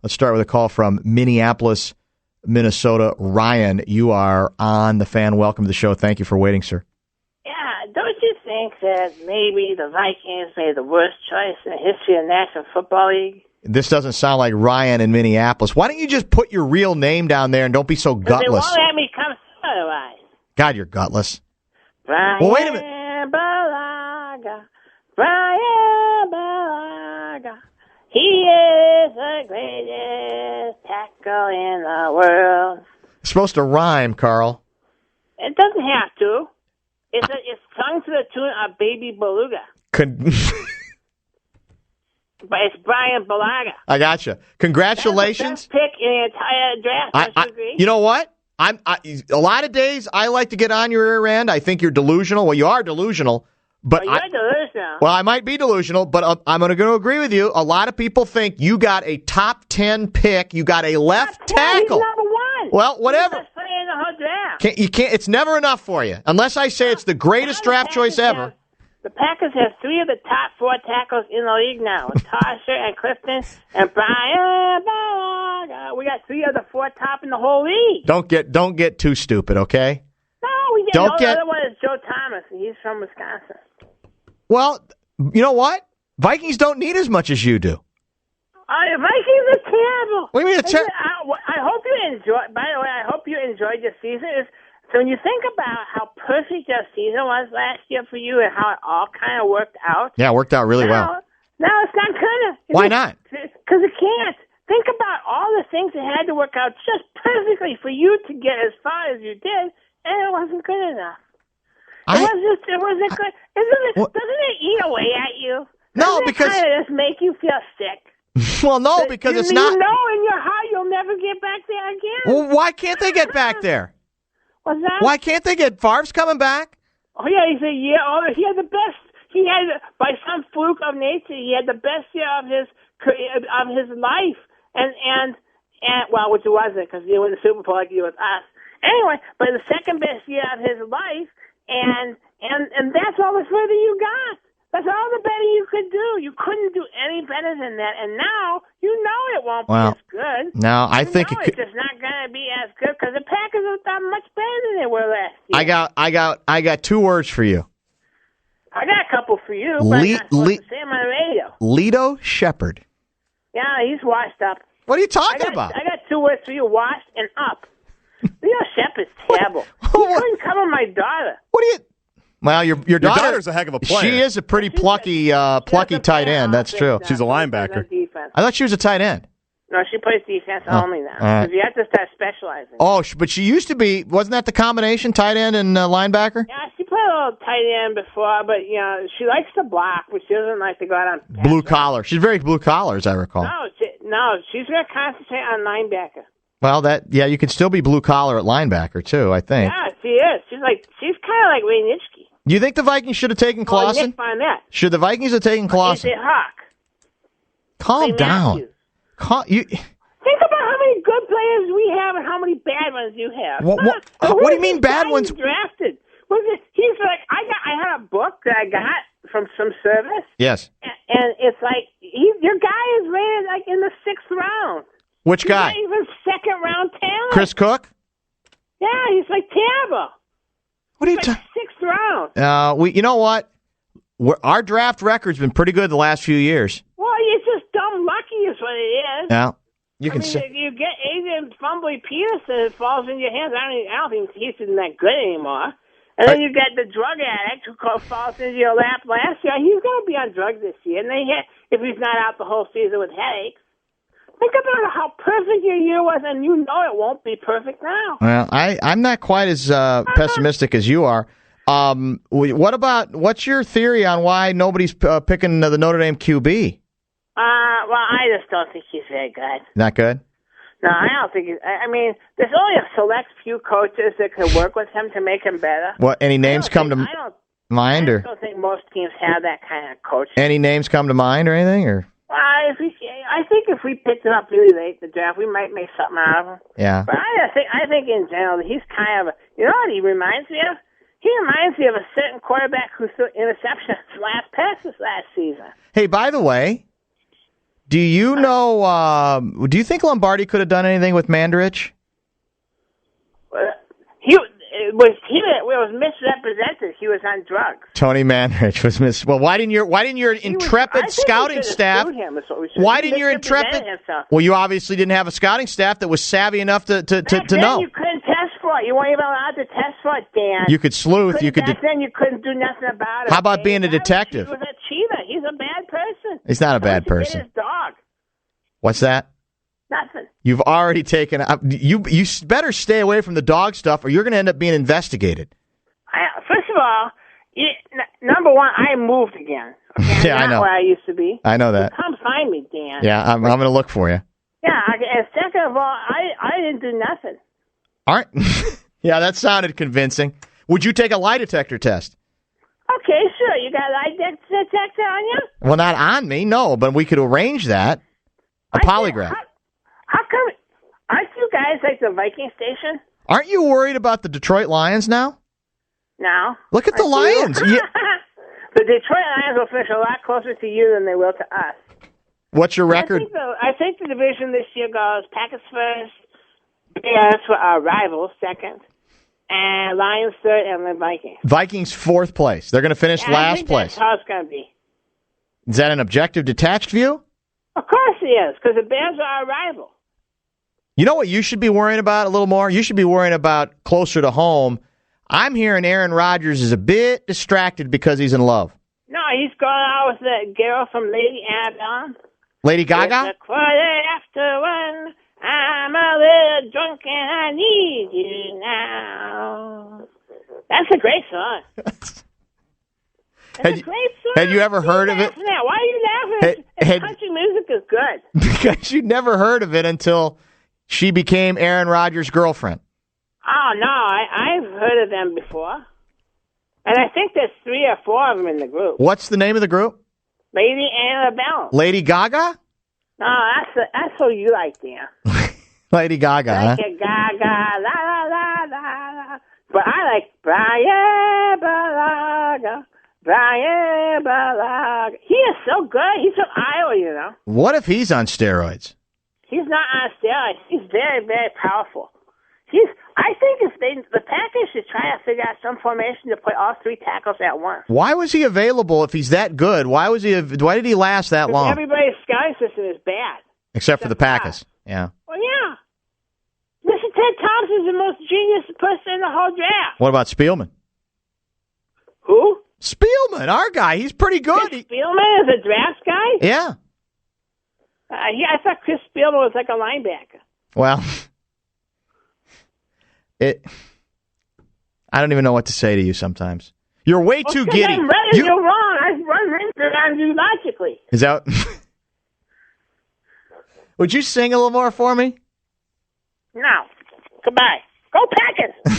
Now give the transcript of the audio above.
Let's start with a call from Minneapolis, Minnesota. Ryan, you are on the Fan. Welcome to the show. Thank you for waiting, sir. Yeah, don't you think that maybe the Vikings made the worst choice in the history of the National Football League? This doesn't sound like Ryan in Minneapolis. Why don't you just put your real name down there and don't be so gutless? They won't let me come otherwise. God, you're gutless. Brian Well, wait a minute. Balaga. Brian Balaga. He is the greatest tackle in the world. It's supposed to rhyme, Carl. It doesn't have to. It's sung to the tune of Baby Beluga. But it's Brian Balaga. I gotcha. Congratulations. That's the best pick in the entire draft. Don't you agree? You know what? A lot of days I like to get on your rear end. I think you're delusional. Well, you are delusional. But you're delusional. Well, I might be delusional, but I'm going to agree with you. A lot of people think you got a top 10 pick. You got a left tackle. He's number one. Well, whatever. He's the best player in the whole draft. You can't. It's never enough for you. Unless I say it's the greatest draft choice ever. The Packers have 3 of the top 4 tackles in the league now. Tosher and Clifton and Brian Balaga. We got 3 of the 4 top in the whole league. Don't get too stupid, okay? No, we didn't. The other one is Joe Thomas, and he's from Wisconsin. Well, you know what? Vikings don't need as much as you do. Vikings are terrible. What do you mean I hope you enjoy. By the way, I hope you enjoyed your season. So when you think about how perfect your season was last year for you and how it all kind of worked out. Yeah, it worked out really well. No, it's not gonna. Why not? Because it can't. Think about all the things that had to work out just perfectly for you to get as far as you did, and it wasn't good enough. It wasn't good. Doesn't it eat away at you? No, because it kind of just make you feel sick. Well, no, because it's not. You know in your heart you'll never get back there again. Well, why can't they get back there? What's that? Why can't they get Favre's coming back? Oh yeah, he's a year older. He had the best. He had, by some fluke of nature, he had the best year of his life, and well, which it wasn't because he won the Super Bowl like he was us. Anyway, but the second best year of his life, and that's all the further you got. That's all the better you could do. You couldn't do any better than that. And now, you know it won't be as good. No, I think it's just not going to be as good because the Packers have done much better than they were last year. I got 2 words for you. I got a couple for you, but I'm not supposed to say them on the radio. Lito Shepherd. Yeah, he's washed up. What are you talking about? I got 2 words for you, washed and up. Lito Shepherd's terrible. He couldn't cover my daughter. What are you... Well, your daughter's a heck of a player. She is a pretty plucky tight end. That's true. She's a linebacker. I thought she was a tight end. No, she plays defense only now. Because you have to start specializing. Oh, but she used to be. Wasn't that the combination, tight end and linebacker? Yeah, she played a little tight end before, but she likes to block, but she doesn't like to go out on blue collar. She's very blue collar, as I recall. No, she's going to concentrate on linebacker. Well, you can still be blue collar at linebacker too. I think. Yeah, she is. She's kind of like Ray Nitschke. Do you think the Vikings should have taken Clausen? Nick Barnett. Should the Vikings have taken Clausen? AJ Hawk. Calm down. Think about how many good players we have and how many bad ones you have. What do you mean bad ones? Drafted. He's like I had a book that I got from some service. Yes. And it's like your guy is rated like in the 6th round. Which guy? He's not even 2nd round talent. Chris Cook? Yeah, he's like terrible. What are you talking? 6th round. You know what? Our draft record's been pretty good the last few years. Well, it's just dumb lucky is what it is. Yeah, you can say. You get Adrian Fumbly Peterson, it falls in your hands. I don't think he's that good anymore. And then you get the drug addict who falls into your lap last year. He's going to be on drugs this year. And if he's not out the whole season with headaches. Think about how perfect your year was, and you know it won't be perfect now. Well, I'm not quite as pessimistic as you are. What's your theory on why nobody's picking the Notre Dame QB? Well, I just don't think he's very good. Not good? No, I don't think there's only a select few coaches that can work with him to make him better. What? Any names come to mind? I don't think most teams have that kind of coach. Any names come to mind or anything? Or? I think if we picked him up really late in the draft, we might make something out of him. Yeah. But I think in general, he's kind of you know what he reminds me of? He reminds me of a certain quarterback who threw interceptions last passes last season. Hey, by the way, Do you know? Do you think Lombardi could have done anything with Mandarich? He was misrepresented. He was on drugs. Tony Mandarich was Well, why didn't your intrepid scouting staff? Why didn't your intrepid? Well, you obviously didn't have a scouting staff that was savvy enough to know. You couldn't test for it. You weren't even allowed to test for it, Dan. You could sleuth. Then you couldn't do nothing about it. How about being a detective? He was a cheater. He's a bad person. He's not a bad person. His dog. What's that? Nothing. You've already taken. You better stay away from the dog stuff, or you're going to end up being investigated. First of all, number one, I moved again. Okay? Yeah, I know. Where I used to be. I know that. So come find me, Dan. Yeah, I'm going to look for you. Yeah, and second of all, I didn't do nothing. All right. Yeah, that sounded convincing. Would you take a lie detector test? Okay, sure. You got a lie detector on you? Well, not on me, no, but we could arrange that. A polygraph. How come? Aren't you guys like the Viking station? Aren't you worried about the Detroit Lions now? No. Look at the Lions. Yeah. The Detroit Lions will finish a lot closer to you than they will to us. What's your record? I think the division this year goes Packers first, Bears for our rivals second, and Lions third, and the Vikings. Vikings fourth place. They're going to finish last place. That's how it's going to be. Is that an objective, detached view? Of course it is, because the Bears are our rival. You know what you should be worrying about a little more? You should be worrying about closer to home. I'm hearing Aaron Rodgers is a bit distracted because he's in love. No, he's going out with that girl from Lady Annabelle. Lady Gaga? It's a 1:15. I'm a little drunk and I need you now. That's a great song. That's a great song. Had you ever heard of it? Why are you laughing? Country music is good. Because you'd never heard of it until she became Aaron Rodgers' girlfriend. Oh, no, I've heard of them before. And I think there's 3 or 4 of them in the group. What's the name of the group? Lady Annabelle. Lady Gaga? No, that's who you like, Dan. Lady Gaga, like a Gaga, la la la la la. But I like Brian Balaga. Brian Balaga. He is so good. He's from Iowa, you know. What if he's on steroids? He's not on steroids. He's very, very powerful. I think if the Packers should try to figure out some formation to put all 3 tackles at once. Why was he available if he's that good? Why did he last that long? Everybody's scouting system is bad. Except for the Packers. Yeah. Well, yeah. Mr. Ted Thompson's the most genius person in the whole draft. What about Spielman? Who? Spielman, our guy. He's pretty good. Chris Spielman is a draft guy? Yeah. I thought Chris Spielman was like a linebacker. Well, I don't even know what to say to you sometimes. You're way too giddy. You're wrong. I run rings on you logically. Is that... Would you sing a little more for me? No. Goodbye. Go Packers!